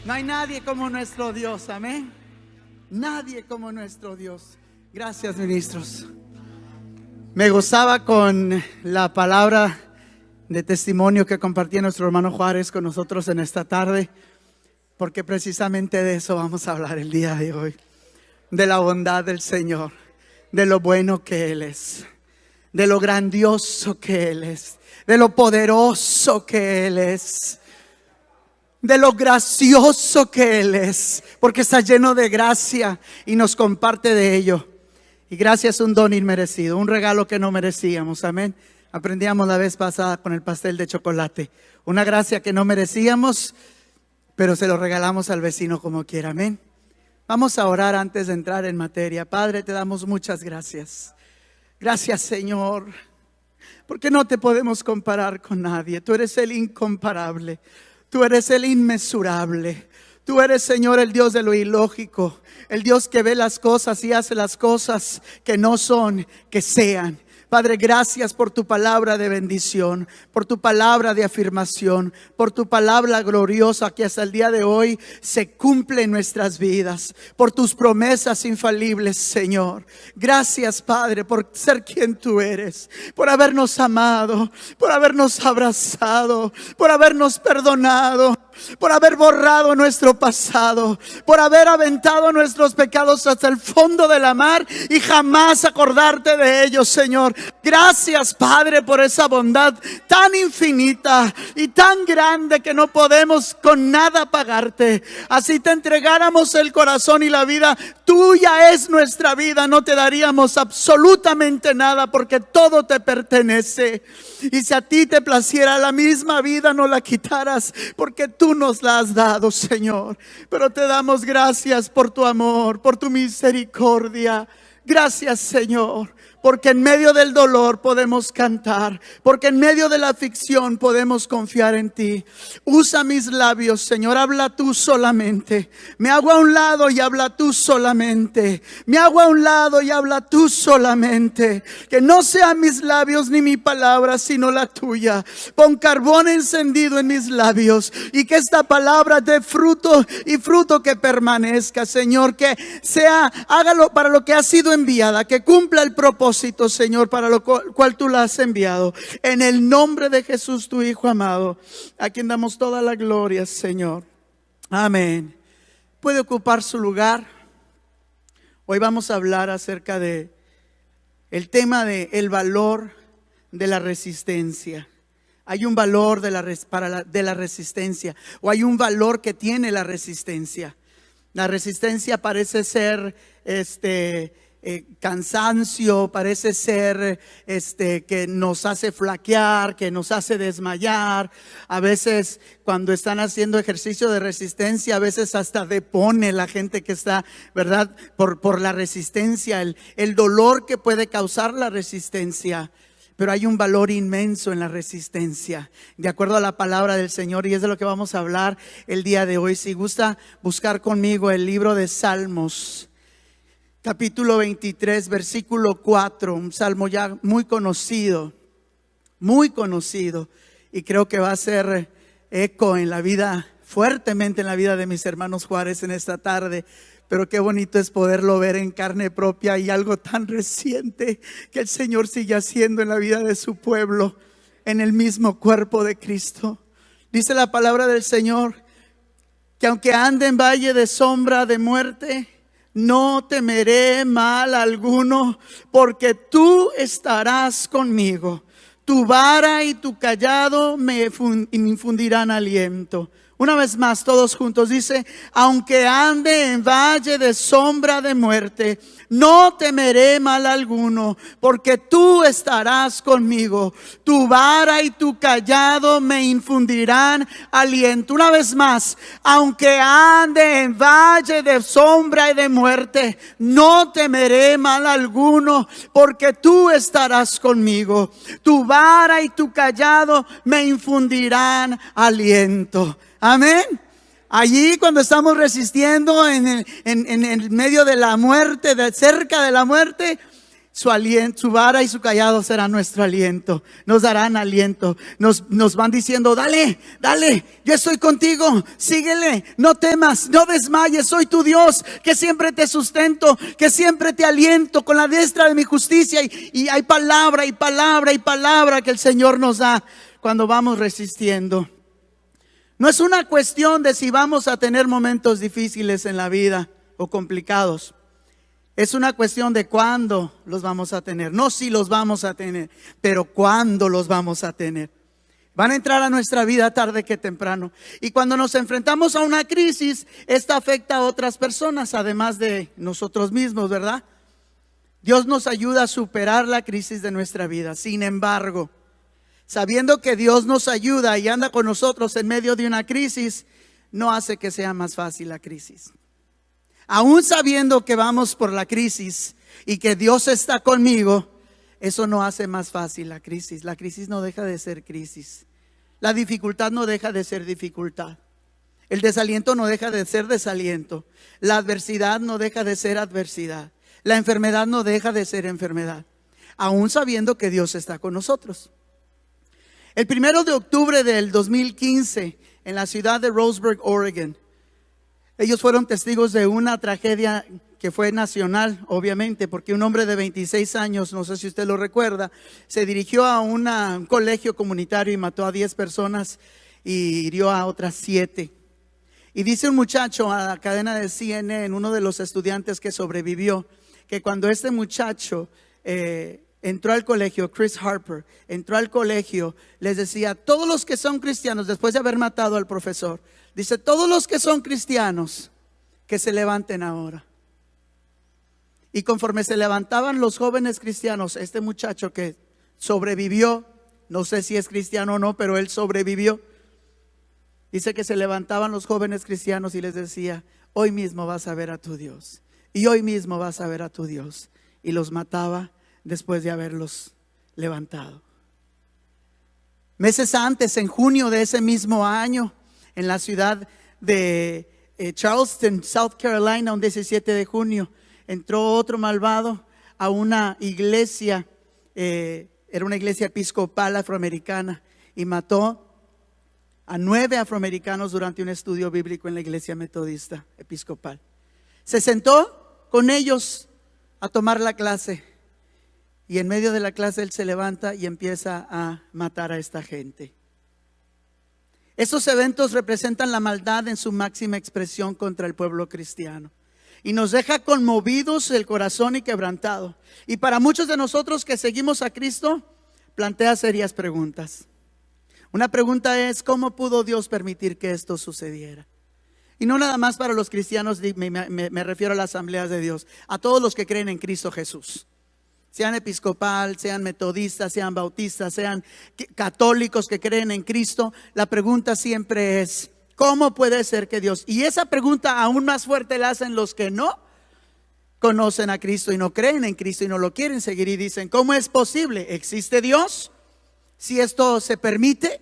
No hay nadie como nuestro Dios, amén. Nadie como nuestro Dios. Gracias, ministros. Me gozaba con la palabra de testimonio que compartía nuestro hermano Juárez con nosotros en esta tarde, porque precisamente de eso vamos a hablar el día de hoy. De la bondad del Señor, de lo bueno que Él es, de lo grandioso que Él es, de lo poderoso que Él es, de lo gracioso que Él es, porque está lleno de gracia y nos comparte de ello. Y gracia es un don inmerecido, un regalo que no merecíamos, amén. Aprendíamos la vez pasada con el pastel de chocolate, una gracia que no merecíamos, pero se lo regalamos al vecino como quiera, amén. Vamos a orar antes de entrar en materia. Padre, te damos muchas gracias. Gracias, Señor, porque no te podemos comparar con nadie. Tú eres el incomparable, tú eres el inmesurable. Tú eres, Señor, el Dios de lo ilógico, el Dios que ve las cosas y hace las cosas que no son, que sean. Padre, gracias por tu palabra de bendición, por tu palabra de afirmación, por tu palabra gloriosa que hasta el día de hoy se cumple en nuestras vidas, por tus promesas infalibles, Señor. Gracias, Padre, por ser quien tú eres, por habernos amado, por habernos abrazado, por habernos perdonado, por haber borrado nuestro pasado, por haber aventado nuestros pecados hasta el fondo de la mar y jamás acordarte de ellos, Señor. Gracias, Padre, por esa bondad tan infinita y tan grande que no podemos con nada pagarte. Así te entregáramos el corazón y la vida, tuya es nuestra vida, no te daríamos absolutamente nada porque todo te pertenece. Y si a ti te placiera la misma vida, no la quitaras porque tú nos la has dado, Señor. Pero te damos gracias por tu amor, por tu misericordia. Gracias, Señor, porque en medio del dolor podemos cantar, porque en medio de la aflicción podemos confiar en ti. Usa mis labios, Señor, habla tú solamente. Me hago a un lado y habla tú solamente. Me hago a un lado y habla tú solamente. Que no sean mis labios ni mi palabra, sino la tuya. Pon carbón encendido en mis labios y que esta palabra dé fruto y fruto que permanezca, Señor. Que sea, hágalo para lo que ha sido enviada, que cumpla el propósito, Señor, para lo cual tú la has enviado. En el nombre de Jesús, tu Hijo amado, a quien damos toda la gloria, Señor. Amén. Puede ocupar su lugar. Hoy vamos a hablar acerca de el tema de el valor de la resistencia. Hay un valor de la resistencia, o hay un valor que tiene la resistencia. La resistencia parece ser cansancio, parece ser que nos hace flaquear, que nos hace desmayar. A veces cuando están haciendo ejercicio de resistencia, a veces hasta depone la gente que está, ¿verdad? Por la resistencia, el dolor que puede causar la resistencia. Pero hay un valor inmenso en la resistencia, de acuerdo a la palabra del Señor, y es de lo que vamos a hablar el día de hoy. Si gusta buscar conmigo el libro de Salmos, capítulo 23, versículo 4, un salmo ya muy conocido, y creo que va a ser eco en la vida, fuertemente en la vida de mis hermanos Juárez en esta tarde. Pero qué bonito es poderlo ver en carne propia y algo tan reciente que el Señor sigue haciendo en la vida de su pueblo, en el mismo cuerpo de Cristo. Dice la palabra del Señor que aunque ande en valle de sombra de muerte, no temeré mal alguno, porque tú estarás conmigo. Tu vara y tu cayado me infundirán aliento. Una vez más, todos juntos, dice: aunque ande en valle de sombra de muerte, no temeré mal alguno, porque tú estarás conmigo. Tu vara y tu cayado me infundirán aliento. Una vez más, aunque ande en valle de sombra y de muerte, no temeré mal alguno, porque tú estarás conmigo. Tu vara y tu cayado me infundirán aliento. Amén. Allí cuando estamos resistiendo en el medio de la muerte, cerca de la muerte, Su aliento, su vara y su callado será nuestro aliento. Nos darán aliento. Nos van diciendo, dale, yo estoy contigo. Síguele, no temas, no desmayes. Soy tu Dios, que siempre te sustento, que siempre te aliento con la diestra de mi justicia. Y hay palabra y palabra y palabra que el Señor nos da cuando vamos resistiendo. No es una cuestión de si vamos a tener momentos difíciles en la vida o complicados. Es una cuestión de cuándo los vamos a tener. No si los vamos a tener, pero cuándo los vamos a tener. Van a entrar a nuestra vida tarde que temprano. Y cuando nos enfrentamos a una crisis, esta afecta a otras personas, además de nosotros mismos, ¿verdad? Dios nos ayuda a superar la crisis de nuestra vida. Sin embargo, sabiendo que Dios nos ayuda y anda con nosotros en medio de una crisis, no hace que sea más fácil la crisis. Aún sabiendo que vamos por la crisis y que Dios está conmigo, eso no hace más fácil la crisis. La crisis no deja de ser crisis. La dificultad no deja de ser dificultad. El desaliento no deja de ser desaliento. La adversidad no deja de ser adversidad. La enfermedad no deja de ser enfermedad. Aún sabiendo que Dios está con nosotros. El 1 de octubre del 2015, en la ciudad de Roseburg, Oregon, ellos fueron testigos de una tragedia que fue nacional, obviamente, porque un hombre de 26 años, no sé si usted lo recuerda, se dirigió a un colegio comunitario y mató a 10 personas y hirió a otras 7. Y dice un muchacho a la cadena de CNN, uno de los estudiantes que sobrevivió, que cuando este muchacho entró al colegio, Chris Harper, entró al colegio, les decía, todos los que son cristianos, después de haber matado al profesor, dice, todos los que son cristianos, que se levanten ahora. Y conforme se levantaban los jóvenes cristianos, este muchacho que sobrevivió, no sé si es cristiano o no, pero él sobrevivió. Dice que se levantaban los jóvenes cristianos y les decía, hoy mismo vas a ver a tu Dios. Y hoy mismo vas a ver a tu Dios. Y los mataba después de haberlos levantado. Meses antes, en junio de ese mismo año, en la ciudad de Charleston, South Carolina, un 17 de junio, entró otro malvado a una iglesia, era una iglesia episcopal afroamericana, y mató a 9 afroamericanos durante un estudio bíblico en la iglesia metodista episcopal. Se sentó con ellos a tomar la clase, y en medio de la clase él se levanta y empieza a matar a esta gente. Estos eventos representan la maldad en su máxima expresión contra el pueblo cristiano. Y nos deja conmovidos el corazón y quebrantado. Y para muchos de nosotros que seguimos a Cristo, plantea serias preguntas. Una pregunta es, ¿cómo pudo Dios permitir que esto sucediera? Y no nada más para los cristianos, me refiero a las asambleas de Dios, a todos los que creen en Cristo Jesús. Sean episcopal, sean metodistas, sean bautistas, sean católicos que creen en Cristo, la pregunta siempre es, ¿cómo puede ser que Dios? Y esa pregunta aún más fuerte la hacen los que no conocen a Cristo y no creen en Cristo y no lo quieren seguir y dicen, ¿cómo es posible? ¿Existe Dios? Si esto se permite.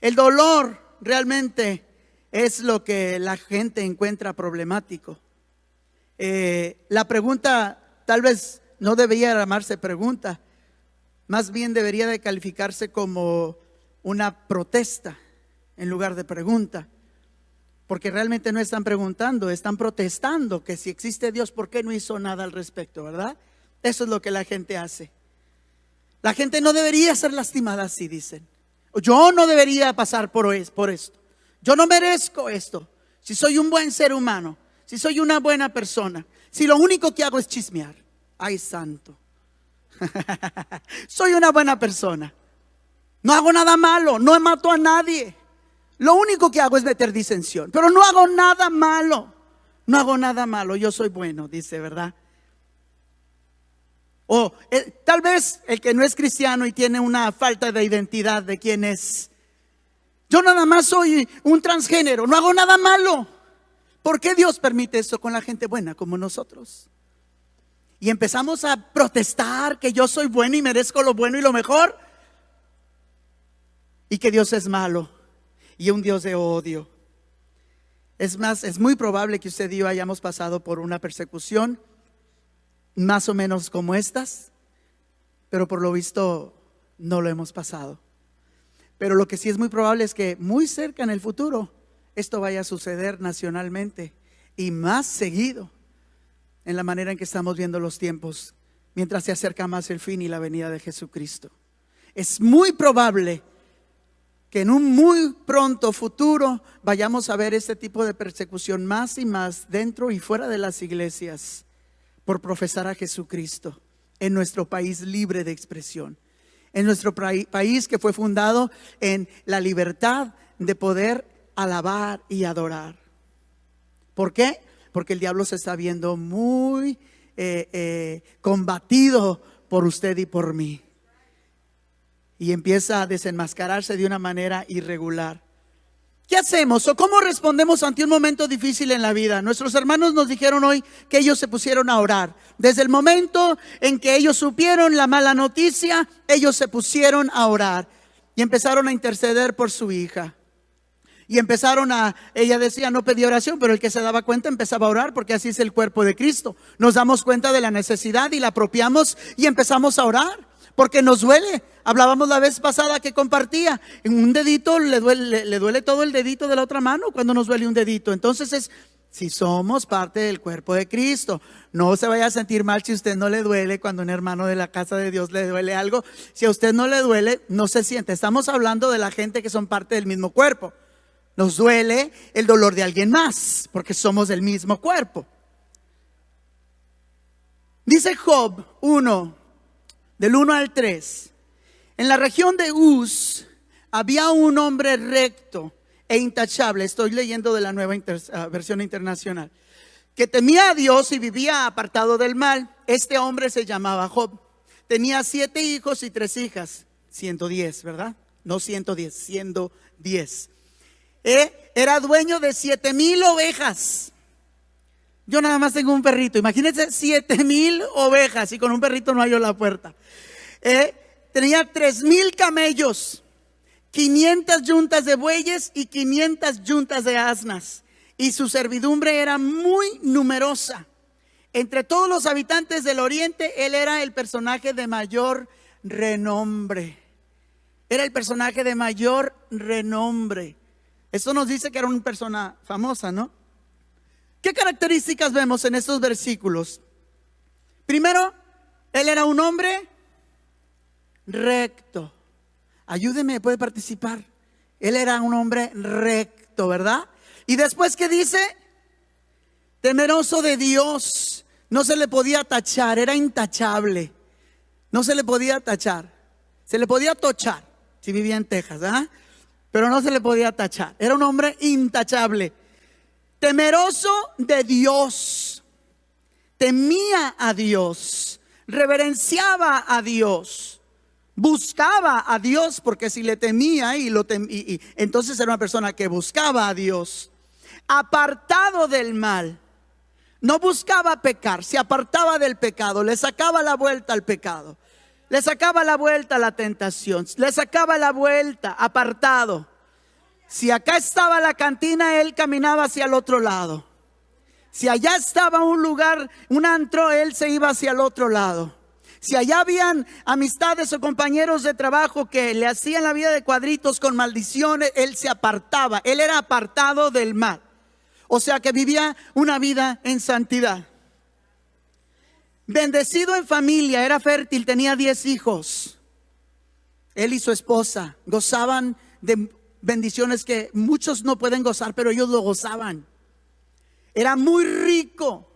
El dolor realmente es lo que la gente encuentra problemático. La pregunta tal vez no debería llamarse pregunta, más bien debería de calificarse como una protesta en lugar de pregunta, porque realmente no están preguntando, están protestando que si existe Dios, ¿por qué no hizo nada al respecto, verdad? Eso es lo que la gente hace. La gente no debería ser lastimada así, dicen. Yo no debería pasar por esto. Yo no merezco esto. Si soy un buen ser humano, si soy una buena persona, si lo único que hago es chismear. Ay, santo. Soy una buena persona. No hago nada malo, no mato a nadie. Lo único que hago es meter disensión, pero no hago nada malo. No hago nada malo, yo soy bueno, dice, ¿verdad? O tal vez el que no es cristiano y tiene una falta de identidad de quién es. Yo nada más soy un transgénero, no hago nada malo. ¿Por qué Dios permite eso con la gente buena como nosotros? Y empezamos a protestar que yo soy bueno y merezco lo bueno y lo mejor. Y que Dios es malo y un Dios de odio. Es más, es muy probable que usted y yo hayamos pasado por una persecución más o menos como estas, pero por lo visto no lo hemos pasado. Pero lo que sí es muy probable es que muy cerca en el futuro esto vaya a suceder nacionalmente y más seguido, en la manera en que estamos viendo los tiempos, mientras se acerca más el fin y la venida de Jesucristo. Es muy probable que en un muy pronto futuro vayamos a ver este tipo de persecución más y más dentro y fuera de las iglesias por profesar a Jesucristo en nuestro país libre de expresión, en nuestro país que fue fundado en la libertad de poder alabar y adorar. ¿Por qué? Porque el diablo se está viendo muy combatido por usted y por mí, y empieza a desenmascararse de una manera irregular. ¿Qué hacemos o cómo respondemos ante un momento difícil en la vida? Nuestros hermanos nos dijeron hoy que ellos se pusieron a orar. Desde el momento en que ellos supieron la mala noticia, ellos se pusieron a orar y empezaron a interceder por su hija. Y ella decía, no pedía oración, pero el que se daba cuenta empezaba a orar, porque así es el cuerpo de Cristo. Nos damos cuenta de la necesidad y la apropiamos y empezamos a orar, porque nos duele. Hablábamos la vez pasada que compartía, en un dedito le duele todo el dedito de la otra mano cuando nos duele un dedito. Entonces si somos parte del cuerpo de Cristo, no se vaya a sentir mal si a usted no le duele cuando un hermano de la casa de Dios le duele algo. Si a usted no le duele, no se siente. Estamos hablando de la gente que son parte del mismo cuerpo. Nos duele el dolor de alguien más, porque somos del mismo cuerpo. Dice Job 1, del 1 al 3. En la región de Uz había un hombre recto e intachable. Estoy leyendo de la nueva versión internacional. Que temía a Dios y vivía apartado del mal. Este hombre se llamaba Job. Tenía 7 hijos y 3 hijas. 110, ¿verdad? No 110, 110. Era dueño de 7,000 ovejas. Yo nada más tengo un perrito. Imagínense 7,000 ovejas y con un perrito no hallo la puerta. Tenía 3,000 camellos, 500 yuntas de bueyes y 500 yuntas de asnas. Y su servidumbre era muy numerosa. Entre todos los habitantes del oriente, él era el personaje de mayor renombre. Era el personaje de mayor renombre. Esto nos dice que era una persona famosa, ¿no? ¿Qué características vemos en estos versículos? Primero, él era un hombre recto. Ayúdeme, puede participar. Él era un hombre recto, ¿verdad? Y después, ¿qué dice? Temeroso de Dios. No se le podía tachar, era intachable. No se le podía tachar. Se le podía tochar si vivía en Texas, ¿verdad? Pero no se le podía tachar. Era un hombre intachable. Temeroso de Dios. Temía a Dios. Reverenciaba a Dios. Buscaba a Dios, porque si le temía entonces era una persona que buscaba a Dios. Apartado del mal. No buscaba pecar, se apartaba del pecado, le sacaba la vuelta al pecado. Le sacaba la vuelta a la tentación, le sacaba la vuelta, apartado. Si acá estaba la cantina, él caminaba hacia el otro lado. Si allá estaba un lugar, un antro, él se iba hacia el otro lado. Si allá habían amistades o compañeros de trabajo que le hacían la vida de cuadritos con maldiciones, él se apartaba. Él era apartado del mal. O sea que vivía una vida en santidad. Bendecido en familia, era fértil, tenía 10 hijos. Él y su esposa gozaban de bendiciones que muchos no pueden gozar, pero ellos lo gozaban. Era muy rico.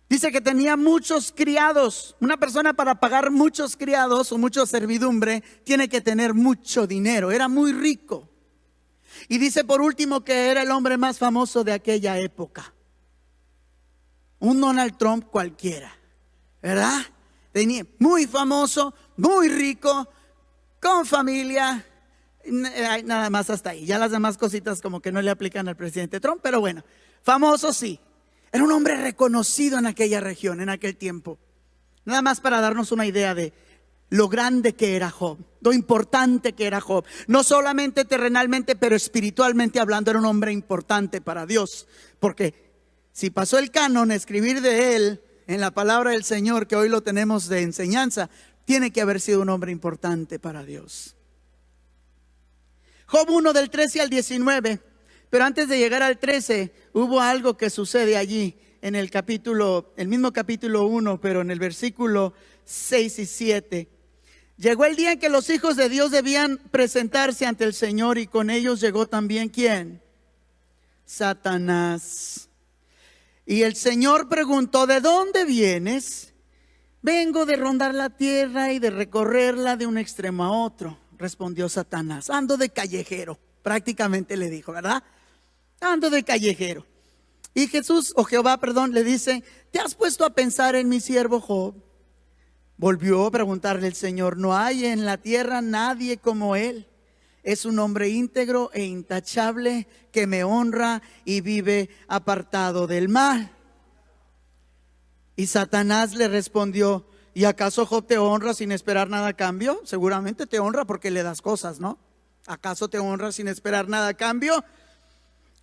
Dice que tenía muchos criados. Una persona, para pagar muchos criados o mucha servidumbre, tiene que tener mucho dinero. Era muy rico. Y dice por último que era el hombre más famoso de aquella época. Un Donald Trump cualquiera, ¿verdad? Tenía, muy famoso, muy rico, con familia. Nada más hasta ahí. Ya las demás cositas como que no le aplican al presidente Trump, pero bueno, famoso sí. Era un hombre reconocido en aquella región, en aquel tiempo. Nada más para darnos una idea de lo grande que era Job, lo importante que era Job. No solamente terrenalmente, pero espiritualmente hablando, era un hombre importante para Dios. Porque si pasó el canon a escribir de él en la palabra del Señor, que hoy lo tenemos de enseñanza, tiene que haber sido un hombre importante para Dios. Job 1 del 13 al 19. Pero antes de llegar al 13, hubo algo que sucede allí en el mismo capítulo 1, pero en el versículo 6 y 7. Llegó el día en que los hijos de Dios debían presentarse ante el Señor, y con ellos llegó también ¿quién? Satanás. Y el Señor preguntó: ¿de dónde vienes? Vengo de rondar la tierra y de recorrerla de un extremo a otro, respondió Satanás. Ando de callejero, prácticamente le dijo, ¿verdad? Ando de callejero. Y Jehová, le dice: ¿te has puesto a pensar en mi siervo Job? Volvió a preguntarle el Señor: no hay en la tierra nadie como él. Es un hombre íntegro e intachable, que me honra y vive apartado del mal. Y Satanás le respondió: ¿y acaso Job te honra sin esperar nada a cambio? Seguramente te honra porque le das cosas, ¿no? ¿Acaso te honra sin esperar nada a cambio?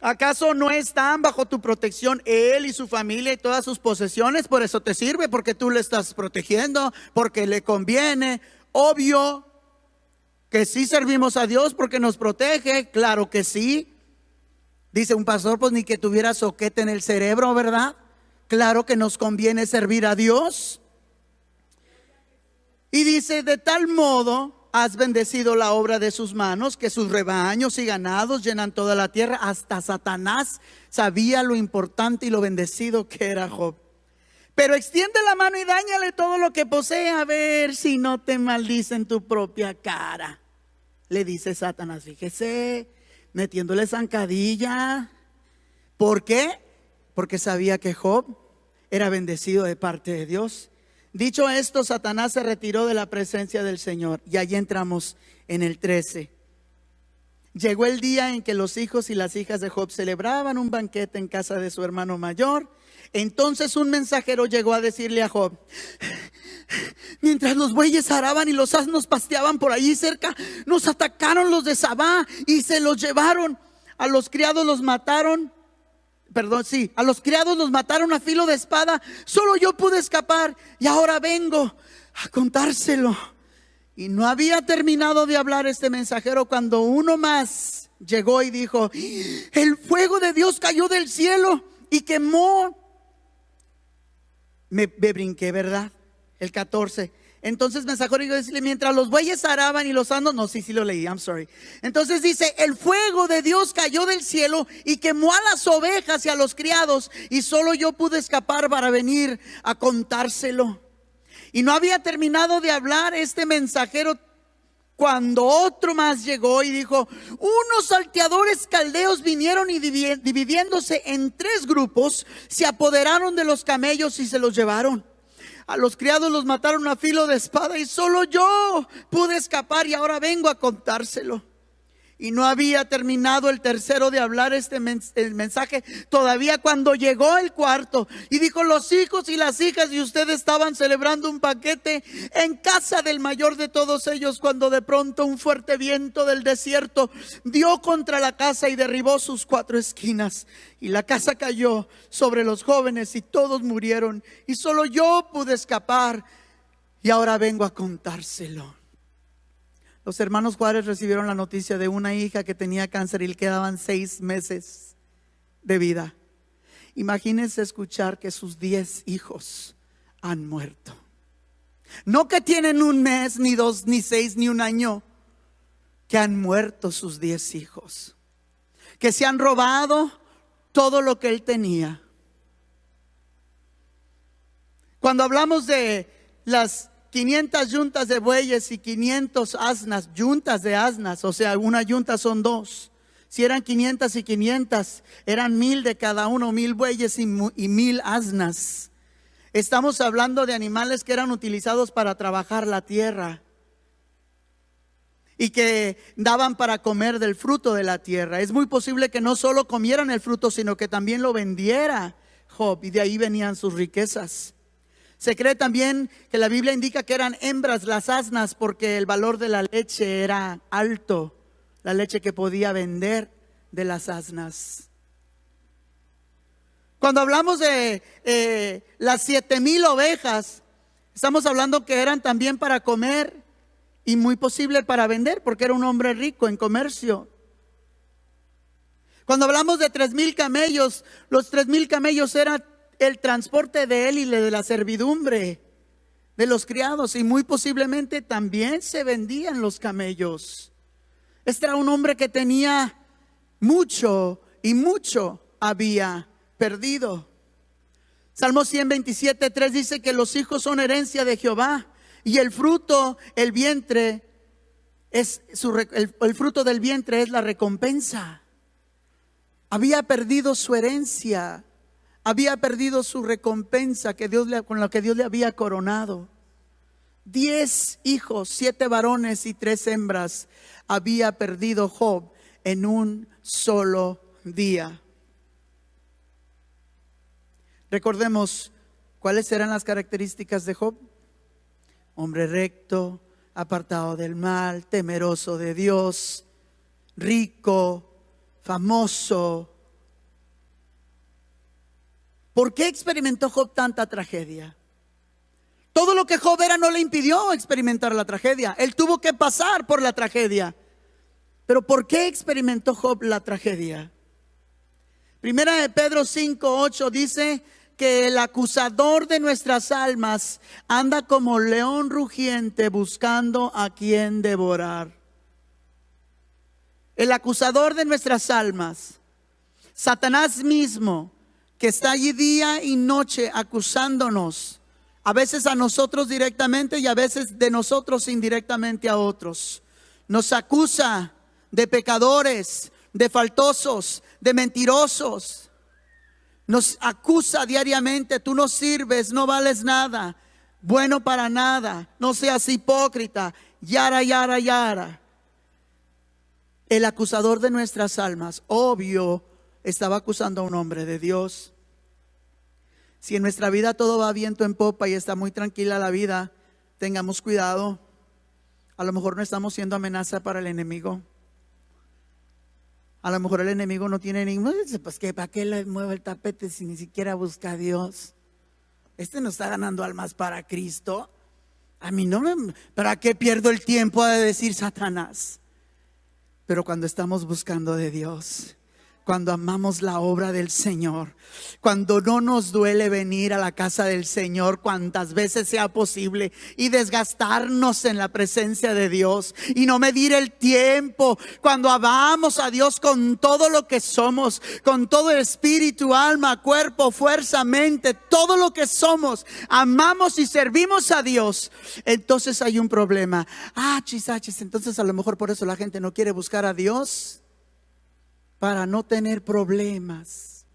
¿Acaso no están bajo tu protección él y su familia y todas sus posesiones? Por eso te sirve, porque tú le estás protegiendo, porque le conviene. Obvio que sí servimos a Dios porque nos protege, claro que sí. Dice un pastor: pues ni que tuviera soquete en el cerebro, ¿verdad? Claro que nos conviene servir a Dios. Y dice: de tal modo has bendecido la obra de sus manos, que sus rebaños y ganados llenan toda la tierra. Hasta Satanás sabía lo importante y lo bendecido que era Job. Pero extiende la mano y dáñale todo lo que posee, a ver si no te maldice en tu propia cara, le dice Satanás. Fíjese, metiéndole zancadilla. ¿Por qué? Porque sabía que Job era bendecido de parte de Dios. Dicho esto, Satanás se retiró de la presencia del Señor. Y allí entramos en el 13. Llegó el día en que los hijos y las hijas de Job celebraban un banquete en casa de su hermano mayor. Entonces un mensajero llegó a decirle a Job: mientras los bueyes araban y los asnos pasteaban por allí cerca, nos atacaron los de Sabá y se los llevaron. A los criados los mataron. A los criados los mataron a filo de espada. Solo yo pude escapar y ahora vengo a contárselo. Y no había terminado de hablar este mensajero cuando uno más llegó y dijo: el fuego de Dios cayó del cielo y quemó. Me brinqué, ¿verdad? El 14. Entonces mensajero iba a decirle: mientras los bueyes araban y los asnos. No, sí lo leí, I'm sorry. Entonces dice: el fuego de Dios cayó del cielo y quemó a las ovejas y a los criados, y solo yo pude escapar para venir a contárselo. Y no había terminado de hablar este mensajero cuando otro más llegó y dijo: unos salteadores caldeos vinieron y dividiéndose en 3 grupos, se apoderaron de los camellos y se los llevaron. A los criados los mataron a filo de espada y solo yo pude escapar y ahora vengo a contárselo. Y no había terminado el tercero de hablar el mensaje todavía cuando llegó el cuarto y dijo: los hijos y las hijas de ustedes estaban celebrando un banquete en casa del mayor de todos ellos, cuando de pronto un fuerte viento del desierto dio contra la casa y derribó sus 4 esquinas. Y la casa cayó sobre los jóvenes y todos murieron. Y solo yo pude escapar y ahora vengo a contárselo. Los hermanos Juárez recibieron la noticia de una hija que tenía cáncer y le quedaban 6 meses de vida. Imagínense escuchar que sus 10 hijos han muerto. No que tienen 1 mes, ni 2, ni 6, ni 1 año. Que han muerto sus 10 hijos. Que se han robado todo lo que él tenía. Cuando hablamos de las 500 yuntas de bueyes y 500 asnas, yuntas de asnas, o sea, una yunta son 2. Si eran 500 y 500, eran 1000 de cada uno, 1000 bueyes y 1000 asnas. Estamos hablando de animales que eran utilizados para trabajar la tierra y que daban para comer del fruto de la tierra. Es muy posible que no solo comieran el fruto, sino que también lo vendiera Job, y de ahí venían sus riquezas. Se cree también que la Biblia indica que eran hembras las asnas porque el valor de la leche era alto, la leche que podía vender de las asnas. Cuando hablamos de las 7,000 ovejas, estamos hablando que eran también para comer y muy posible para vender, porque era un hombre rico en comercio. Cuando hablamos de 3,000 camellos, los 3,000 camellos era el transporte de él y de la servidumbre de los criados, y muy posiblemente también se vendían los camellos. Este era un hombre que tenía mucho y mucho había perdido. Salmo 127:3 dice que los hijos son herencia de Jehová, y el fruto, el vientre, el fruto del vientre es la recompensa. Había perdido su herencia, había perdido su recompensa con la que Dios le había coronado. 10 hijos, 7 varones y 3 hembras había perdido Job en un solo día. Recordemos cuáles eran las características de Job. Hombre recto, apartado del mal, temeroso de Dios, rico, famoso. ¿Por qué experimentó Job tanta tragedia? Todo lo que Job era no le impidió experimentar la tragedia. Él tuvo que pasar por la tragedia. Pero ¿por qué experimentó Job la tragedia? Primera de Pedro 5:8 dice que el acusador de nuestras almas anda como león rugiente buscando a quien devorar. El acusador de nuestras almas, Satanás mismo, que está allí día y noche acusándonos, a veces a nosotros directamente y a veces de nosotros indirectamente a otros. Nos acusa de pecadores, de faltosos, de mentirosos. Nos acusa diariamente: tú no sirves, no vales nada, bueno para nada, no seas hipócrita, yara, yara, yara. El acusador de nuestras almas, obvio, estaba acusando a un hombre de Dios. Si en nuestra vida todo va viento en popa y está muy tranquila la vida, tengamos cuidado. A lo mejor no estamos siendo amenaza para el enemigo. A lo mejor el enemigo no tiene ningún, pues que para qué le mueve el tapete si ni siquiera busca a Dios. Este no está ganando almas para Cristo. A mí no me, ¿para qué pierdo el tiempo de decir Satanás? Pero cuando estamos buscando de Dios, cuando amamos la obra del Señor, cuando no nos duele venir a la casa del Señor cuantas veces sea posible y desgastarnos en la presencia de Dios y no medir el tiempo, cuando amamos a Dios con todo lo que somos, con todo el espíritu, alma, cuerpo, fuerza, mente, todo lo que somos, amamos y servimos a Dios, entonces hay un problema. Chisachis, entonces a lo mejor por eso la gente no quiere buscar a Dios, para no tener problemas.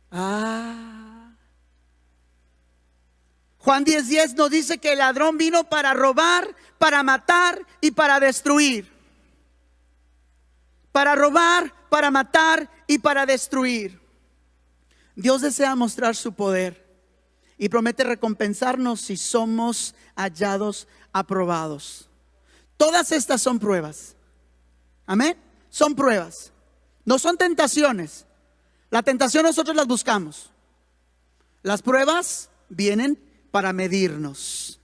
Juan 10:10 nos dice que el ladrón vino para robar, para matar y para destruir. Para robar, para matar y para destruir. Dios desea mostrar su poder y promete recompensarnos si somos hallados aprobados. Todas estas son pruebas. Amén. Son pruebas. No son tentaciones. La tentación nosotros las buscamos. Las pruebas vienen para medirnos,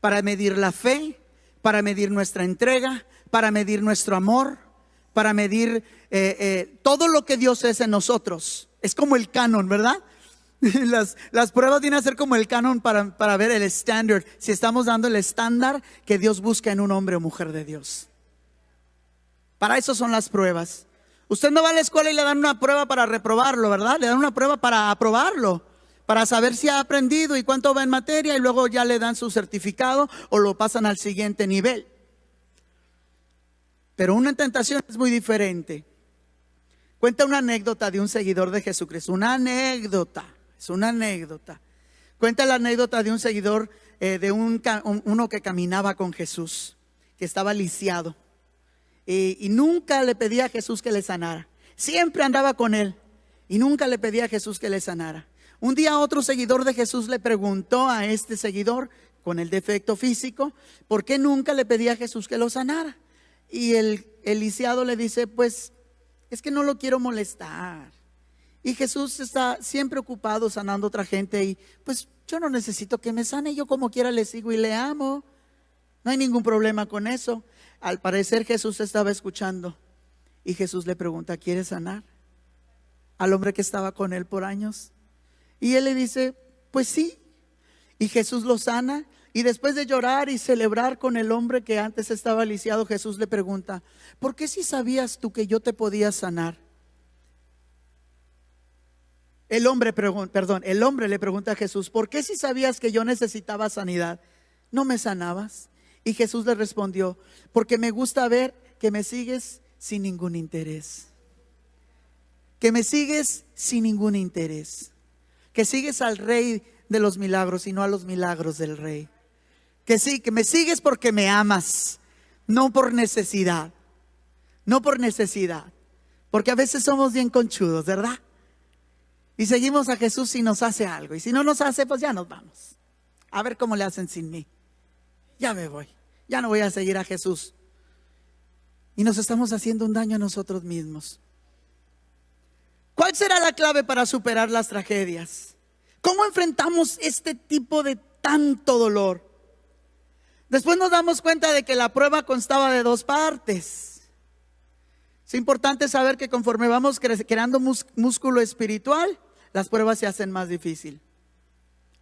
para medir la fe, para medir nuestra entrega, para medir nuestro amor, para medir todo lo que Dios es en nosotros. Es como el canon, ¿verdad? Las pruebas vienen a ser como el canon para ver el estándar, si estamos dando el estándar que Dios busca en un hombre o mujer de Dios. Para eso son las pruebas. Usted no va a la escuela y le dan una prueba para reprobarlo, ¿verdad? Le dan una prueba para aprobarlo, para saber si ha aprendido y cuánto va en materia, y luego ya le dan su certificado o lo pasan al siguiente nivel. Pero una tentación es muy diferente. Cuenta una anécdota de un seguidor de Jesucristo. Es una anécdota. Cuenta la anécdota de un seguidor, de uno que caminaba con Jesús, que estaba lisiado. Y nunca le pedía a Jesús que le sanara. Siempre andaba con él y nunca le pedía a Jesús que le sanara. Un día otro seguidor de Jesús le preguntó a este seguidor con el defecto físico, ¿por qué nunca le pedía a Jesús que lo sanara? Y el lisiado le dice: pues es que no lo quiero molestar. Y Jesús está siempre ocupado sanando a otra gente y pues yo no necesito que me sane, yo como quiera le sigo y le amo. No hay ningún problema con eso. Al parecer Jesús estaba escuchando y Jesús le pregunta, ¿quieres sanar? Al hombre que estaba con él por años. Y él le dice, pues sí. Y Jesús lo sana. Y después de llorar y celebrar con el hombre que antes estaba lisiado, Jesús le pregunta, ¿por qué si sabías tú que yo te podía sanar? El hombre le pregunta a Jesús, ¿por qué si sabías que yo necesitaba sanidad, no me sanabas? Y Jesús le respondió, porque me gusta ver que me sigues sin ningún interés. Que me sigues sin ningún interés. Que sigues al Rey de los milagros y no a los milagros del Rey. Que sí, que me sigues porque me amas, no por necesidad. No por necesidad. Porque a veces somos bien conchudos, ¿verdad? Y seguimos a Jesús si nos hace algo. Y si no nos hace, pues ya nos vamos. A ver cómo le hacen sin mí. Ya me voy. Ya no voy a seguir a Jesús. Y nos estamos haciendo un daño a nosotros mismos. ¿Cuál será la clave para superar las tragedias? ¿Cómo enfrentamos este tipo de tanto dolor? Después nos damos cuenta de que la prueba constaba de dos partes. Es importante saber que conforme vamos creando músculo espiritual, las pruebas se hacen más difícil.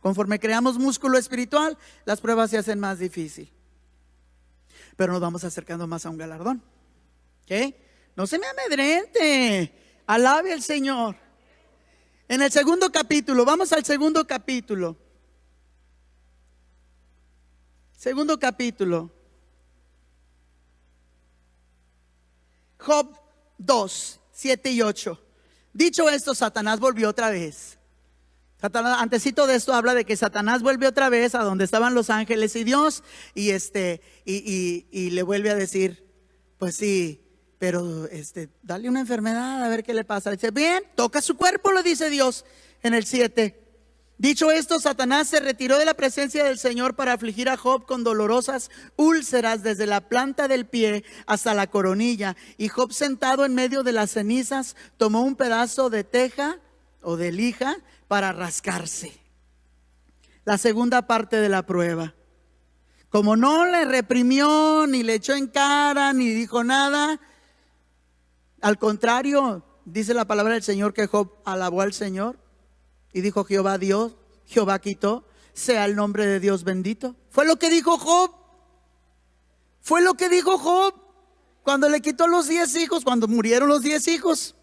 Conforme creamos músculo espiritual, las pruebas se hacen más difícil. Pero nos vamos acercando más a un galardón. ¿Ok? No se me amedrente. Alabe al Señor. En el segundo capítulo, vamos al segundo capítulo. Segundo capítulo. Job 2, 7 y 8. Dicho esto, Satanás volvió otra vez. Antesito de esto habla de que Satanás vuelve otra vez a donde estaban los ángeles y Dios y le vuelve a decir, pues sí, pero dale una enfermedad a ver qué le pasa. Le dice, bien, toca su cuerpo, le dice Dios en el 7. Dicho esto, Satanás se retiró de la presencia del Señor para afligir a Job con dolorosas úlceras desde la planta del pie hasta la coronilla. Y Job, sentado en medio de las cenizas, tomó un pedazo de teja o de lija para rascarse. La segunda parte de la prueba. Como no le reprimió, ni le echó en cara, ni dijo nada, al contrario, dice la palabra del Señor que Job alabó al Señor y dijo, Jehová Dios, Jehová quitó, sea el nombre de Dios bendito. Fue lo que dijo Job. Fue lo que dijo Job cuando le quitó los 10 hijos, cuando murieron los 10 hijos.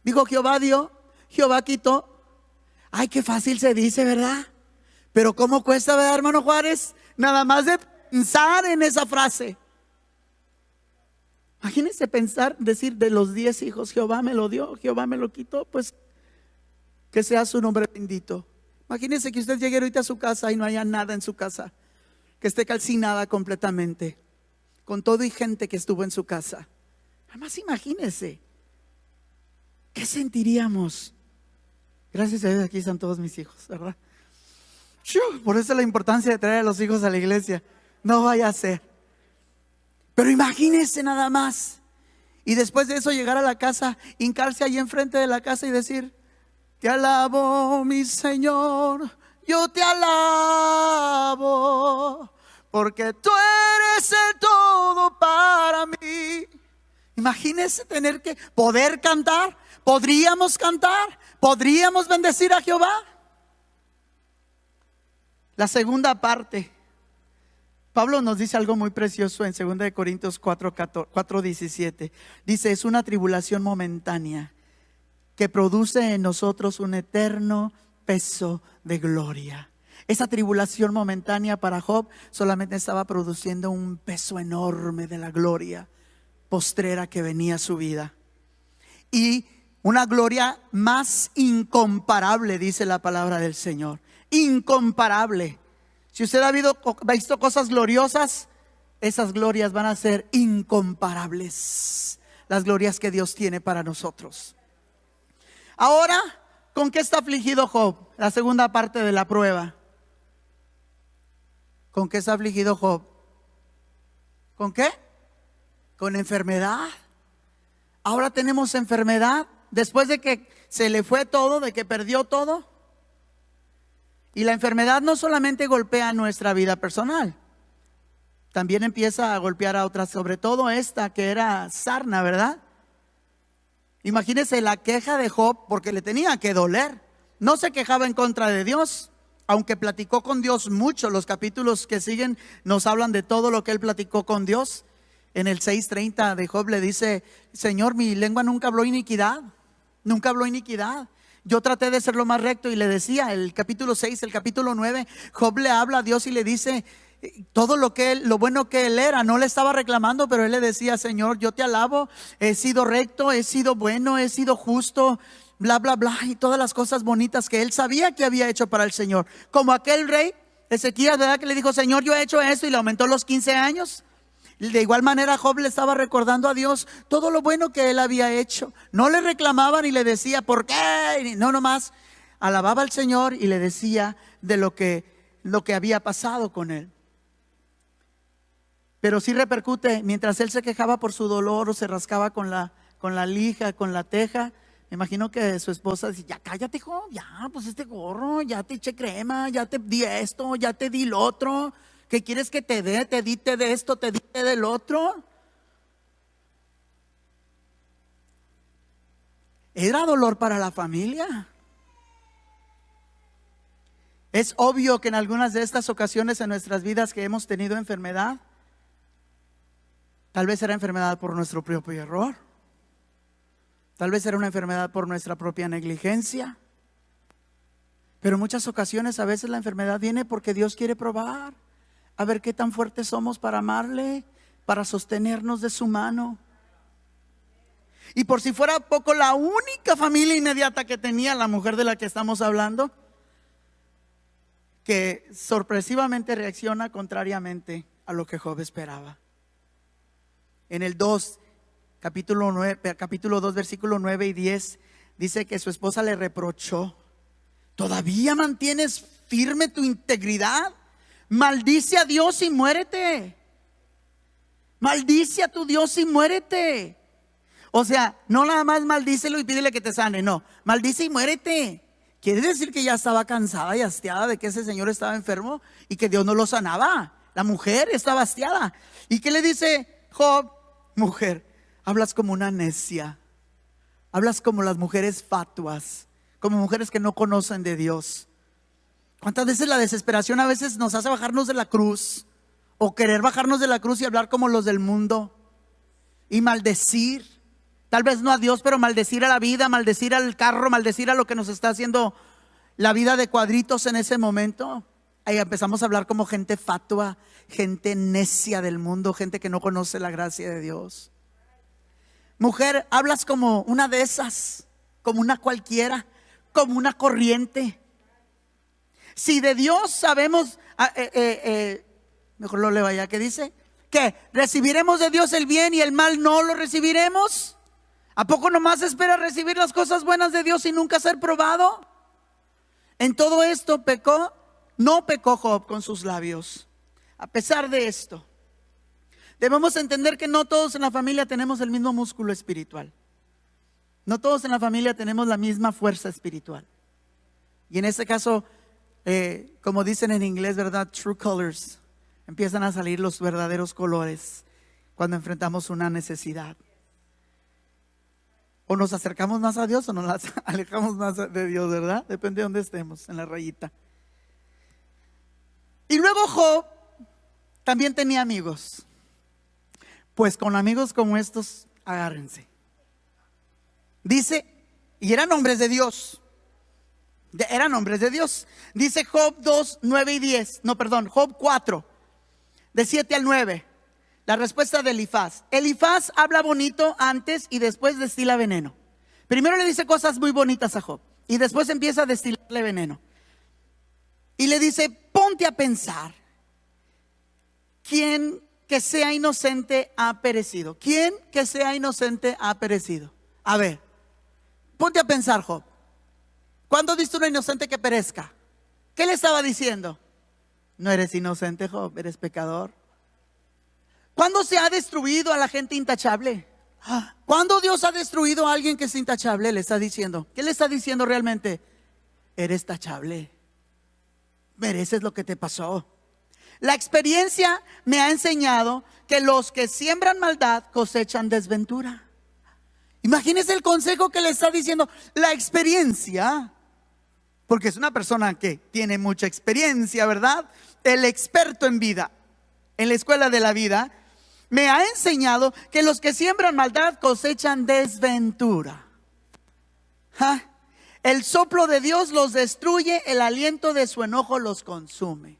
Dijo, Jehová dio, Jehová quitó. Ay, qué fácil se dice, ¿verdad? Pero cómo cuesta, ¿verdad, hermano Juárez? Nada más de pensar en esa frase. Imagínense pensar, decir de los 10 hijos, Jehová me lo dio, Jehová me lo quitó, pues que sea su nombre bendito. Imagínense que usted llegue ahorita a su casa y no haya nada en su casa, que esté calcinada completamente, con todo y gente que estuvo en su casa. Además, imagínense, ¿qué sentiríamos? Gracias a Dios aquí están todos mis hijos, ¿verdad? Por eso la importancia de traer a los hijos a la iglesia. No vaya a ser. Pero imagínense nada más. Y después de eso llegar a la casa, hincarse ahí enfrente de la casa y decir, te alabo, mi Señor, yo te alabo, porque tú eres el todo para mí. Imagínense tener que poder cantar. ¿Podríamos cantar? ¿Podríamos bendecir a Jehová? La segunda parte. Pablo nos dice algo muy precioso en 2 Corintios 4:17. Dice, es una tribulación momentánea que produce en nosotros un eterno peso de gloria. Esa tribulación momentánea para Job solamente estaba produciendo un peso enorme de la gloria postrera que venía a su vida. Y una gloria más incomparable, dice la palabra del Señor. Incomparable. Si usted ha visto cosas gloriosas, esas glorias van a ser incomparables. Las glorias que Dios tiene para nosotros. Ahora, ¿con qué está afligido Job? La segunda parte de la prueba. ¿Con qué está afligido Job? ¿Con qué? Con enfermedad. Ahora tenemos enfermedad. Después de que se le fue todo, de que perdió todo. Y la enfermedad no solamente golpea nuestra vida personal, también empieza a golpear a otras, sobre todo esta que era sarna, ¿verdad? Imagínense la queja de Job, porque le tenía que doler. No se quejaba en contra de Dios, aunque platicó con Dios mucho. Los capítulos que siguen nos hablan de todo lo que él platicó con Dios. En el 6:30 de Job le dice: Señor, mi lengua nunca habló iniquidad, nunca habló iniquidad. Yo traté de ser lo más recto. Y le decía, el capítulo 6, el capítulo 9, Job le habla a Dios y le dice todo lo bueno que él era. No le estaba reclamando, pero él le decía: Señor, yo te alabo, he sido recto, he sido bueno, he sido justo, bla, bla, bla, y todas las cosas bonitas que él sabía que había hecho para el Señor. Como aquel rey Ezequías, ¿verdad? Que le dijo: Señor, yo he hecho esto, y le aumentó los 15 años. De igual manera Job le estaba recordando a Dios todo lo bueno que él había hecho. No le reclamaba ni le decía ¿por qué? No, nomás alababa al Señor y le decía de lo que había pasado con él. Pero sí repercute, mientras él se quejaba por su dolor o se rascaba con la lija, con la teja. Me imagino que su esposa decía: ya cállate, Job, ya, pues este gorro, ya te eché crema, ya te di esto, ya te di lo otro. ¿Qué quieres que te dé? Te di de esto, te di del otro. Era dolor para la familia. Es obvio que en algunas de estas ocasiones en nuestras vidas que hemos tenido enfermedad, tal vez era enfermedad por nuestro propio error, tal vez era una enfermedad por nuestra propia negligencia. Pero en muchas ocasiones, a veces la enfermedad viene porque Dios quiere probar a ver qué tan fuertes somos para amarle, para sostenernos de su mano. Y por si fuera poco, la única familia inmediata que tenía la mujer de la que estamos hablando, que sorpresivamente reacciona contrariamente a lo que Job esperaba. En el 2, capítulo 2, versículo 9 y 10, dice que su esposa le reprochó: ¿todavía mantienes firme tu integridad? Maldice a Dios y muérete. Maldice a tu Dios y muérete. O sea, no nada más maldícelo y pídele que te sane, no, maldice y muérete. Quiere decir que ya estaba cansada y hastiada de que ese señor estaba enfermo y que Dios no lo sanaba. La mujer estaba hastiada. ¿Y qué le dice Job? Mujer, hablas como una necia, hablas como las mujeres fatuas, como mujeres que no conocen de Dios. ¿Cuántas veces la desesperación a veces nos hace bajarnos de la cruz, o querer bajarnos de la cruz y hablar como los del mundo y maldecir? Tal vez no a Dios, pero maldecir a la vida, maldecir al carro, maldecir a lo que nos está haciendo la vida de cuadritos en ese momento. Ahí empezamos a hablar como gente fatua, gente necia del mundo, gente que no conoce la gracia de Dios. Mujer, hablas como una de esas, como una cualquiera, como una corriente. Si de Dios sabemos, mejor lo leo allá, que dice que recibiremos de Dios el bien y el mal no lo recibiremos. ¿A poco nomás espera recibir las cosas buenas de Dios y nunca ser probado? En todo esto no pecó Job con sus labios. A pesar de esto, debemos entender que no todos en la familia tenemos el mismo músculo espiritual. No todos en la familia tenemos la misma fuerza espiritual. Y en este caso, como dicen en inglés, ¿verdad? True colors. Empiezan a salir los verdaderos colores cuando enfrentamos una necesidad. O nos acercamos más a Dios o nos alejamos más de Dios, ¿verdad? Depende de dónde estemos, en la rayita. Y luego Job también tenía amigos. Pues con amigos como estos, agárrense. Dice, y eran hombres de Dios. Eran hombres de Dios. Dice Job 2, 9 y 10. No, perdón, Job 4, de 7 al 9. La respuesta de Elifaz. Elifaz habla bonito antes y después destila veneno. Primero le dice cosas muy bonitas a Job y después empieza a destilarle veneno. Y le dice: ponte a pensar, ¿quién que sea inocente ha perecido? ¿Quién que sea inocente ha perecido? A ver, ponte a pensar, Job. ¿Cuándo has visto un inocente que perezca? ¿Qué le estaba diciendo? No eres inocente, Job, eres pecador. ¿Cuándo se ha destruido a la gente intachable? ¿Cuándo Dios ha destruido a alguien que es intachable? Le está diciendo, ¿qué le está diciendo realmente? Eres tachable, mereces lo que te pasó. La experiencia me ha enseñado que los que siembran maldad cosechan desventura. Imagínese el consejo que le está diciendo. La experiencia, porque es una persona que tiene mucha experiencia, ¿verdad? El experto en vida, en la escuela de la vida, me ha enseñado que los que siembran maldad cosechan desventura. El soplo de Dios los destruye, el aliento de su enojo los consume.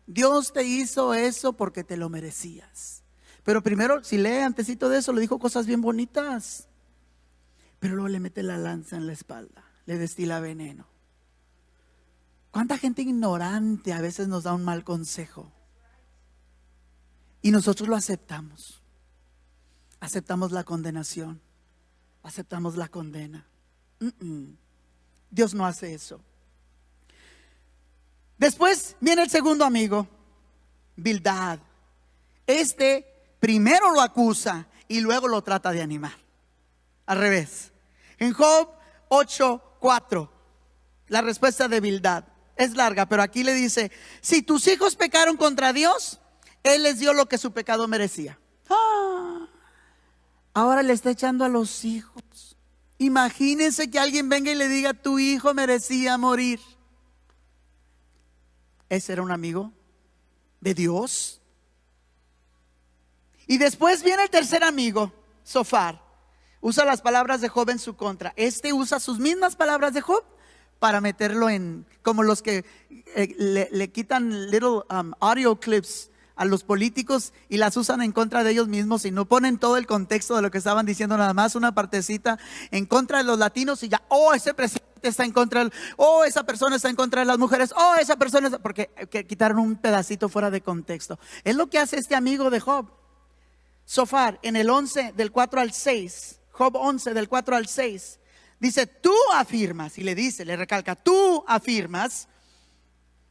Dios te hizo eso porque te lo merecías. Pero primero, si lee antesito de eso, le dijo cosas bien bonitas. Pero luego le mete la lanza en la espalda, le destila veneno. ¿Cuánta gente ignorante a veces nos da un mal consejo? Y nosotros lo aceptamos. Aceptamos la condenación. Aceptamos la condena. Dios no hace eso. Después viene el segundo amigo, Bildad. Este primero lo acusa y luego lo trata de animar. Al revés. En Job 8:4, la respuesta de Bildad es larga, pero aquí le dice: si tus hijos pecaron contra Dios, Él les dio lo que su pecado merecía. Ahora le está echando a los hijos. Imagínense que alguien venga y le diga: tu hijo merecía morir. Ese era un amigo de Dios. Y después viene el tercer amigo, Zofar. Usa las palabras de Job en su contra. Este usa sus mismas palabras de Job para meterlo en, como los que le quitan little audio clips a los políticos y las usan en contra de ellos mismos y no ponen todo el contexto de lo que estaban diciendo, nada más una partecita en contra de los latinos y ya, ese presidente está en contra, esa persona está en contra de las mujeres, esa persona está, porque quitaron un pedacito fuera de contexto. Es lo que hace este amigo de Job, Zofar, en el 11 del 4 al 6, Job 11 del 4 al 6, dice: tú afirmas, y le dice, le recalca, tú afirmas,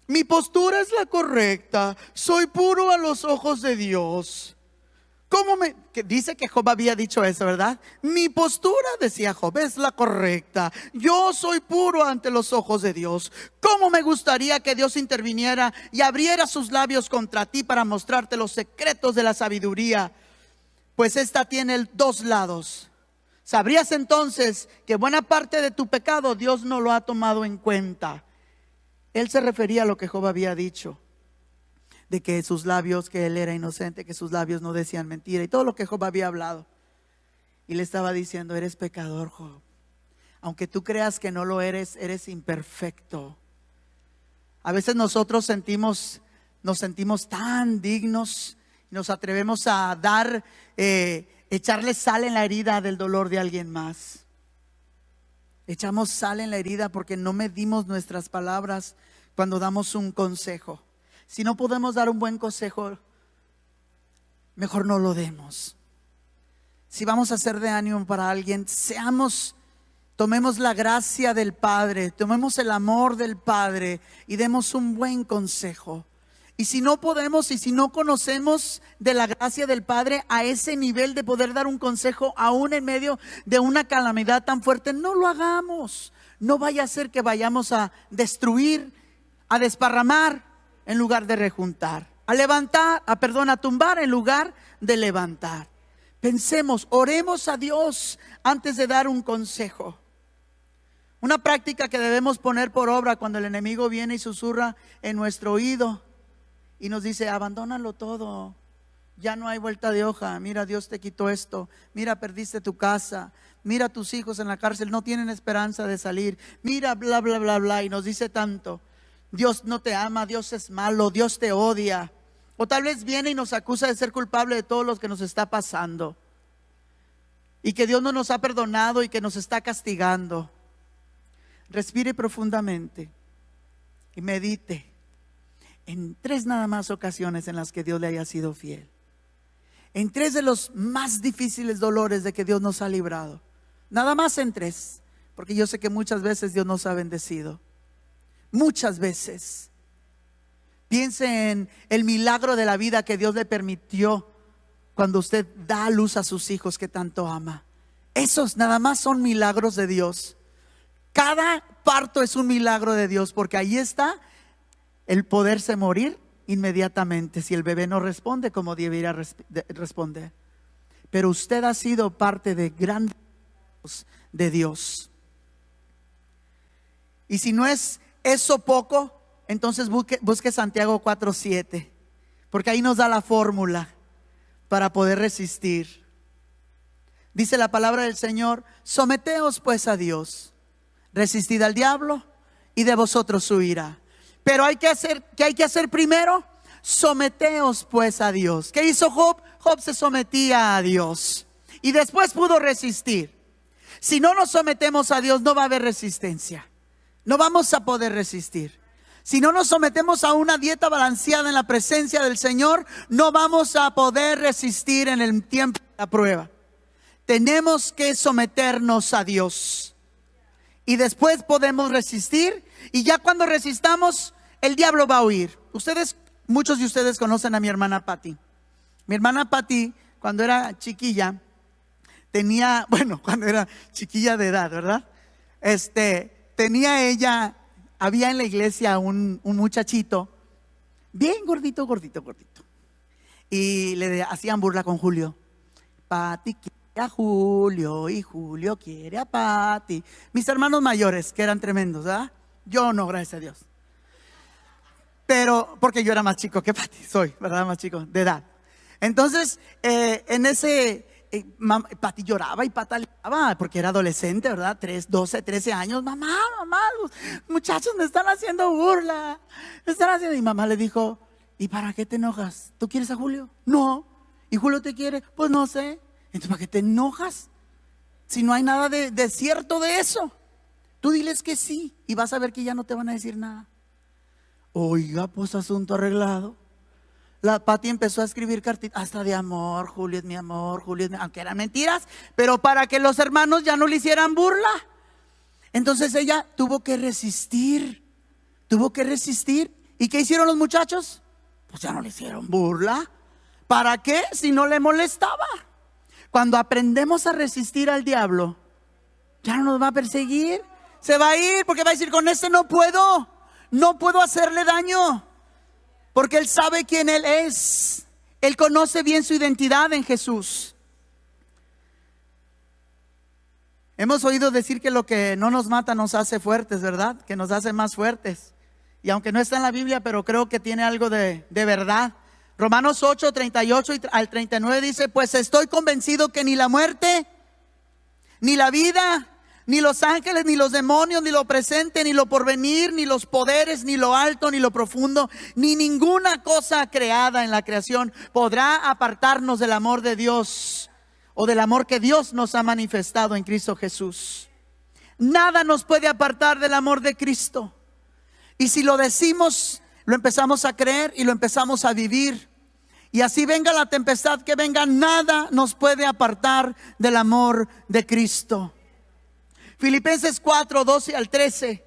mi postura es la correcta, soy puro a los ojos de Dios. Que dice que Job había dicho eso, ¿verdad? Mi postura, decía Job, es la correcta. Yo soy puro ante los ojos de Dios. ¿Cómo me gustaría que Dios interviniera y abriera sus labios contra ti para mostrarte los secretos de la sabiduría? Pues esta tiene dos lados. Sabrías entonces que buena parte de tu pecado Dios no lo ha tomado en cuenta. Él se refería a lo que Job había dicho, de que sus labios, que él era inocente, que sus labios no decían mentira, y todo lo que Job había hablado. Y le estaba diciendo: eres pecador, Job. Aunque tú creas que no lo eres, eres imperfecto. A veces nosotros nos sentimos tan dignos, nos atrevemos a dar, echarle sal en la herida del dolor de alguien más. Echamos sal en la herida porque no medimos nuestras palabras cuando damos un consejo. Si no podemos dar un buen consejo, mejor no lo demos. Si vamos a ser de ánimo para alguien, tomemos la gracia del Padre, tomemos el amor del Padre y demos un buen consejo. Y si no podemos, y si no conocemos de la gracia del Padre a ese nivel de poder dar un consejo aún en medio de una calamidad tan fuerte, no lo hagamos. No vaya a ser que vayamos a destruir, a desparramar en lugar de rejuntar, a tumbar en lugar de levantar. Pensemos, oremos a Dios antes de dar un consejo. Una práctica que debemos poner por obra cuando el enemigo viene y susurra en nuestro oído y nos dice: abandónalo todo, ya no hay vuelta de hoja. Mira, Dios te quitó esto. Mira, perdiste tu casa. Mira, tus hijos en la cárcel no tienen esperanza de salir. Mira, bla, bla, bla, bla. Y nos dice tanto. Dios no te ama, Dios es malo, Dios te odia. O tal vez viene y nos acusa de ser culpable de todo lo que nos está pasando. Y que Dios no nos ha perdonado y que nos está castigando. Respire profundamente y medite en 3 nada más ocasiones en las que Dios le haya sido fiel. En 3 de los más difíciles dolores de que Dios nos ha librado. Nada más en 3, porque yo sé que muchas veces Dios nos ha bendecido. Muchas veces. Piense en el milagro de la vida que Dios le permitió cuando usted da a luz a sus hijos que tanto ama. Esos nada más son milagros de Dios. Cada parto es un milagro de Dios, porque ahí está el poderse morir inmediatamente si el bebé no responde como debería responder. Pero usted ha sido parte de grandes milagros de Dios. Y si no es eso poco, entonces busque Santiago 4:7, porque ahí nos da la fórmula para poder resistir. Dice la palabra del Señor: someteos pues a Dios, resistid al diablo y de vosotros huirá. Pero ¿qué hay que hacer primero? Someteos pues a Dios. ¿Qué hizo Job? Job se sometía a Dios y después pudo resistir. Si no nos sometemos a Dios, no va a haber resistencia. No vamos a poder resistir. Si no nos sometemos a una dieta balanceada en la presencia del Señor, no vamos a poder resistir en el tiempo de la prueba. Tenemos que someternos a Dios y después podemos resistir. Y ya cuando resistamos, el diablo va a huir. Muchos de ustedes conocen a mi hermana Patty. Mi hermana Patty, cuando era chiquilla, cuando era chiquilla de edad, ¿verdad? Había en la iglesia un muchachito bien gordito. Y le hacían burla con Julio. Patty quiere a Julio y Julio quiere a Patty. Mis hermanos mayores, que eran tremendos, ¿verdad? Yo no, gracias a Dios. Pero, porque yo era más chico que Patty, soy, ¿verdad? Más chico de edad. Entonces, Patty lloraba y pataleaba porque era adolescente, ¿verdad? 12, 13 años. Mamá, los muchachos me están haciendo burla. Y mamá le dijo: ¿y para qué te enojas? ¿Tú quieres a Julio? No. ¿Y Julio te quiere? Pues no sé. Entonces, ¿para qué te enojas? Si no hay nada de cierto de eso. Tú diles que sí y vas a ver que ya no te van a decir nada. Oiga, pues asunto arreglado. La Patty empezó a escribir cartitas hasta de amor: Julio es mi amor, Julio es mi... aunque eran mentiras, pero para que los hermanos ya no le hicieran burla. Entonces ella tuvo que resistir. ¿Y qué hicieron los muchachos? Pues ya no le hicieron burla. ¿Para qué? Si no le molestaba. Cuando aprendemos a resistir al diablo, ya no nos va a perseguir. Se va a ir porque va a decir: con este no puedo hacerle daño. Porque Él sabe quién Él es. Él conoce bien su identidad en Jesús. Hemos oído decir que lo que no nos mata nos hace fuertes, ¿verdad? Que nos hace más fuertes. Y aunque no está en la Biblia, pero creo que tiene algo de verdad. Romanos 8, 38 al 39 dice: pues estoy convencido que ni la muerte, ni la vida, ni los ángeles, ni los demonios, ni lo presente, ni lo porvenir, ni los poderes, ni lo alto, ni lo profundo, ni ninguna cosa creada en la creación podrá apartarnos del amor de Dios, o del amor que Dios nos ha manifestado en Cristo Jesús. Nada nos puede apartar del amor de Cristo. Y si lo decimos, lo empezamos a creer y lo empezamos a vivir. Y así venga la tempestad que venga, nada nos puede apartar del amor de Cristo. Filipenses 4, 12 al 13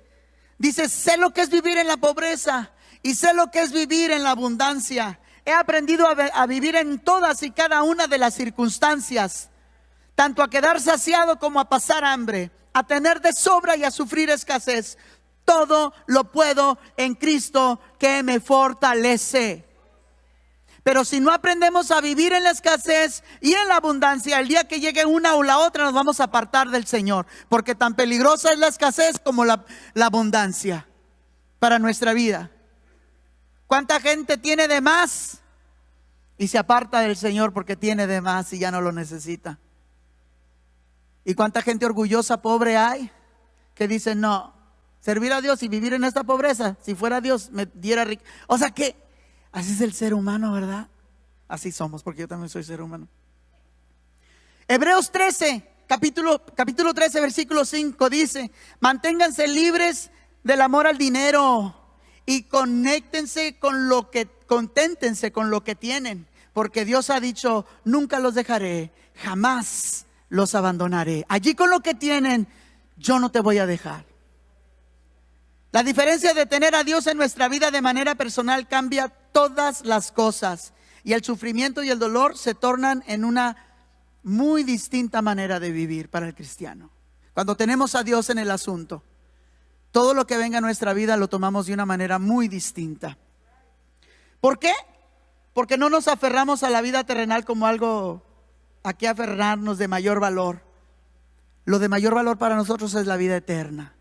dice: sé lo que es vivir en la pobreza y sé lo que es vivir en la abundancia. He aprendido a vivir en todas y cada una de las circunstancias, tanto a quedar saciado como a pasar hambre, a tener de sobra y a sufrir escasez. Todo lo puedo en Cristo que me fortalece. Pero si no aprendemos a vivir en la escasez y en la abundancia, el día que llegue una o la otra nos vamos a apartar del Señor. Porque tan peligrosa es la escasez como la abundancia para nuestra vida. ¿Cuánta gente tiene de más y se aparta del Señor porque tiene de más y ya no lo necesita? ¿Y cuánta gente orgullosa, pobre hay, que dice: no, servir a Dios y vivir en esta pobreza, si fuera Dios me diera riqueza? O sea que así es el ser humano, ¿verdad? Así somos, porque yo también soy ser humano. Hebreos 13, capítulo 13, versículo 5 dice: manténganse libres del amor al dinero y conténtense con lo que tienen, porque Dios ha dicho: nunca los dejaré, jamás los abandonaré. Allí con lo que tienen, yo no te voy a dejar. La diferencia de tener a Dios en nuestra vida de manera personal cambia todas las cosas. y el sufrimiento y el dolor se tornan en una muy distinta manera de vivir para el cristiano. Cuando tenemos a Dios en el asunto, todo lo que venga a nuestra vida lo tomamos de una manera muy distinta. ¿Por qué? Porque no nos aferramos a la vida terrenal como algo a que aferrarnos de mayor valor. Lo de mayor valor para nosotros es la vida eterna,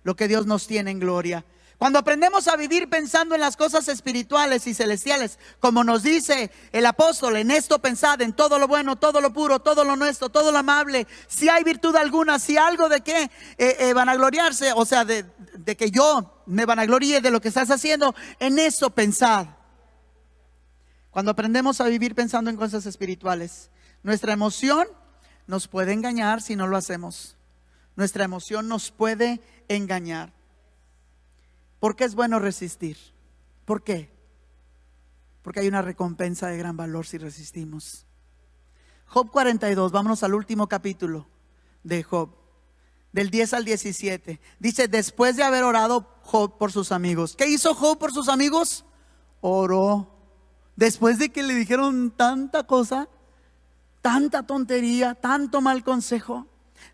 lo que Dios nos tiene en gloria. Cuando aprendemos a vivir pensando en las cosas espirituales y celestiales, como nos dice el apóstol, en esto pensad, en todo lo bueno, todo lo puro, todo lo honesto, todo lo amable, si hay virtud alguna, si algo de qué vanagloriarse, o sea, de que yo me vanagloríe de lo que estás haciendo, en eso pensad. Cuando aprendemos a vivir pensando en cosas espirituales, nuestra emoción nos puede engañar si no lo hacemos. Nuestra emoción nos puede engañar. ¿Por qué es bueno resistir? ¿Por qué? Porque hay una recompensa de gran valor si resistimos. Job 42, vámonos al último capítulo de Job, del 10 al 17. Dice, después de haber orado Job por sus amigos. ¿Qué hizo Job por sus amigos? Oró. Después de que le dijeron tanta cosa, tanta tontería, tanto mal consejo.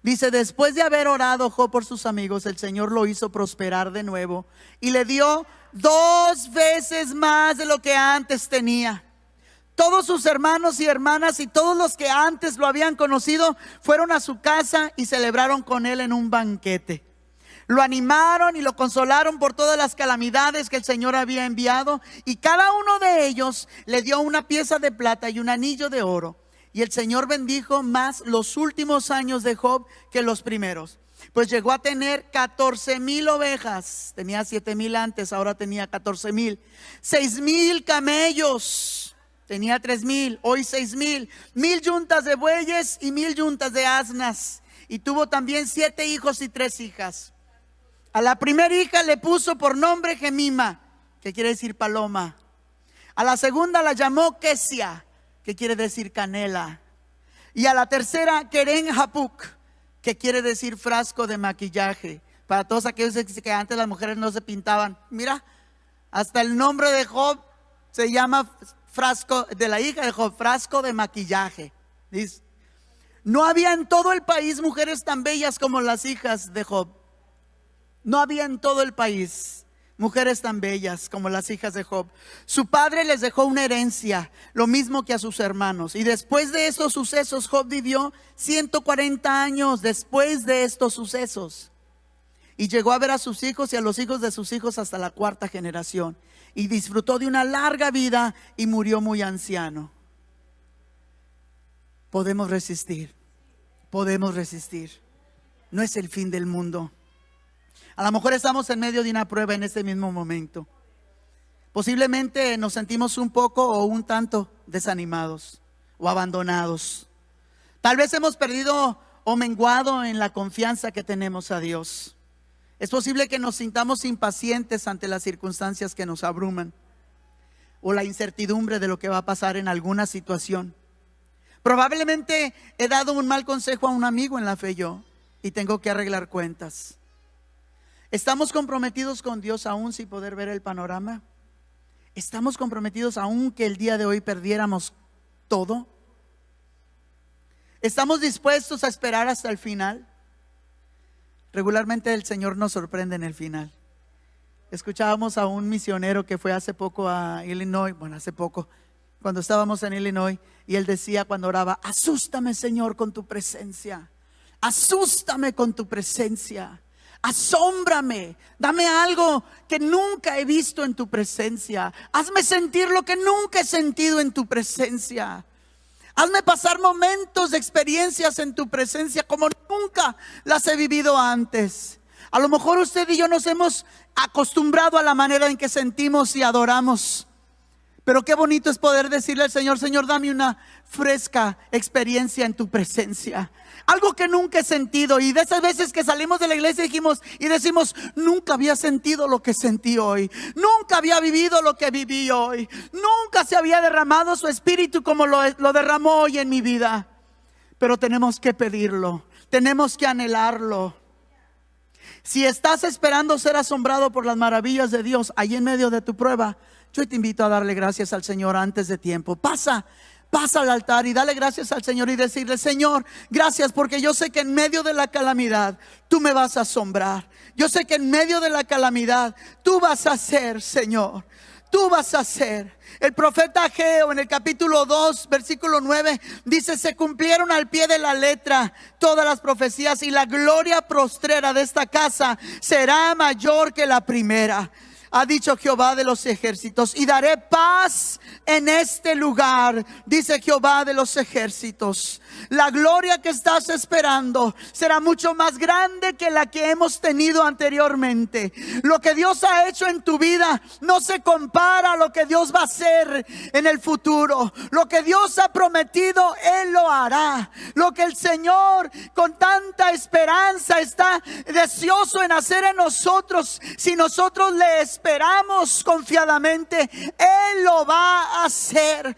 Dice, después de haber orado Job por sus amigos, el Señor lo hizo prosperar de nuevo y le dio 2 veces más de lo que antes tenía. Todos sus hermanos y hermanas y todos los que antes lo habían conocido fueron a su casa y celebraron con él en un banquete. Lo animaron y lo consolaron por todas las calamidades que el Señor había enviado, y cada uno de ellos le dio una pieza de plata y un anillo de oro. Y el Señor bendijo más los últimos años de Job que los primeros, pues llegó a tener 14,000 ovejas. Tenía 7,000 antes, ahora tenía 14,000. 6,000 camellos, tenía 3,000, hoy 6,000. 1,000 yuntas de bueyes y 1,000 yuntas de asnas. Y tuvo también 7 hijos y 3 hijas. A la primera hija le puso por nombre Gemima, que quiere decir paloma. A la segunda la llamó Kesia, que quiere decir canela. Y a la tercera, Keren Hapuk, que quiere decir frasco de maquillaje. Para todos aquellos que antes las mujeres no se pintaban. Mira, hasta el nombre de Job se llama frasco, de la hija de Job, frasco de maquillaje. Dice, no había en todo el país mujeres tan bellas como las hijas de Job. No había en todo el país mujeres tan bellas como las hijas de Job. Su padre les dejó una herencia, lo mismo que a sus hermanos. Y después de estos sucesos, Job vivió 140 años después de estos sucesos. Y llegó a ver a sus hijos y a los hijos de sus hijos hasta la 4ª generación. Y disfrutó de una larga vida y murió muy anciano. Podemos resistir. Podemos resistir. No es el fin del mundo. A lo mejor estamos en medio de una prueba en este mismo momento. Posiblemente nos sentimos un poco o un tanto desanimados o abandonados. Tal vez hemos perdido o menguado en la confianza que tenemos a Dios. Es posible que nos sintamos impacientes ante las circunstancias que nos abruman o la incertidumbre de lo que va a pasar en alguna situación. Probablemente he dado un mal consejo a un amigo en la fe yo y tengo que arreglar cuentas. ¿Estamos comprometidos con Dios aún sin poder ver el panorama? ¿Estamos comprometidos aún que el día de hoy perdiéramos todo? ¿Estamos dispuestos a esperar hasta el final? Regularmente el Señor nos sorprende en el final. Escuchábamos a un misionero que fue hace poco a Illinois, hace poco, cuando estábamos en Illinois, y él decía cuando oraba, asústame Señor con tu presencia, asústame con tu presencia. Asómbrame, dame algo que nunca he visto en tu presencia. Hazme sentir lo que nunca he sentido en tu presencia. Hazme pasar momentos de experiencias en tu presencia como nunca las he vivido antes. A lo mejor usted y yo nos hemos acostumbrado a la manera en que sentimos y adoramos. Pero qué bonito es poder decirle al Señor, Señor, dame una fresca experiencia en tu presencia. Algo que nunca he sentido. Y de esas veces que salimos de la iglesia y decimos, nunca había sentido lo que sentí hoy. Nunca había vivido lo que viví hoy. Nunca se había derramado su espíritu como lo derramó hoy en mi vida. Pero tenemos que pedirlo. Tenemos que anhelarlo. Si estás esperando ser asombrado por las maravillas de Dios ahí en medio de tu prueba, yo te invito a darle gracias al Señor antes de tiempo. Pasa al altar y dale gracias al Señor y decirle: Señor, gracias, porque yo sé que en medio de la calamidad tú me vas a asombrar. Yo sé que en medio de la calamidad tú vas a hacer, Señor. Tú vas a hacer. El profeta Ageo en el capítulo 2 versículo 9 dice: se cumplieron al pie de la letra todas las profecías, y la gloria postrera de esta casa será mayor que la primera. Ha dicho Jehová de los ejércitos, y daré paz en este lugar, dice Jehová de los ejércitos. La gloria que estás esperando será mucho más grande que la que hemos tenido anteriormente. Lo que Dios ha hecho en tu vida no se compara a lo que Dios va a hacer en el futuro. Lo que Dios ha prometido, Él lo hará. Lo que el Señor con tanta esperanza está deseoso en hacer en nosotros, si nosotros le esperamos confiadamente, Él lo va a hacer.